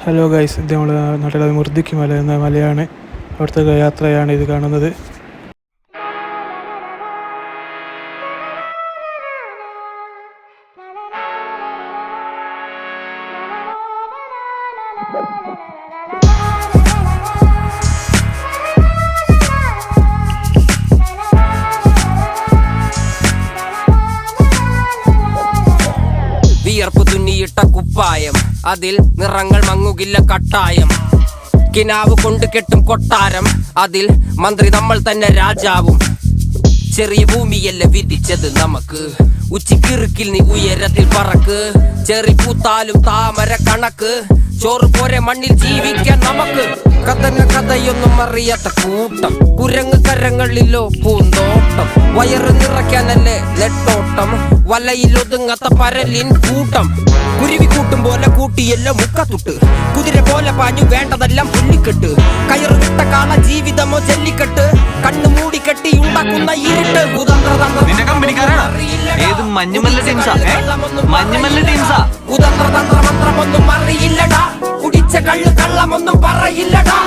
Hello guys, ഇത് നമ്മുടെ നാട്ടിലെ മുർദിക്ക് മല എന്ന മലയാണ്. അവിടുത്തെ യാത്രയാണ് ഇത് കാണുന്നത്. വിയർപ്പ് തുന്നിയിട്ട കുപ്പായം, അതിൽ നിറങ്ങൾ മങ്ങുകില്ല കട്ടായം. കിനാവ് കൊണ്ട് കെട്ടും കൊട്ടാരം, അതിൽ മന്ത്രി നമ്മൾ തന്നെ രാജാവും. ചെറിയ ഭൂമിയല്ല വിധിച്ചത് നമുക്ക്, ഉച്ചിക്കിറുക്കിൽ നീ ഉയരത്തിൽ പറക്ക്. ചെറി പൂത്താലും താമര കണക്ക്, ചോറ് പോരെ മണ്ണിൽ ജീവിക്കാൻ നമുക്ക്. കഥന കഥയൊന്നും അറിയാത്ത കൂട്ടം, കുരങ്ങ് കരങ്ങളിലോ പൂന്തോട്ടം. വയറ് നിറയ്ക്കാനല്ലേ നെട്ടോട്ടം, വലയിലൊതുങ്ങാത്ത പരലിൻ കൂട്ടം. കുരുവി കൂട്ടും പോലെ കൂട്ടിയല്ലോ മുക്കത്തുട്ട്, കുതിര പോലെ പാഞ്ഞു വേണ്ടതെല്ലാം പുല്ലിക്കെട്ട്. കയറ് വിട്ട കാള ജീവിതമോ ജല്ലിക്കെട്ട്, കണ്ണു മൂടിക്കെട്ടി ഉണ്ടാക്കുന്ന ഇരുട്ട്. കുതന്ത്രതന്ത്രമന്ത്രമൊന്നും അറിയില്ലടാ, കുടിച്ച കള്ള് കള്ളമൊന്നും പറയില്ലടാ.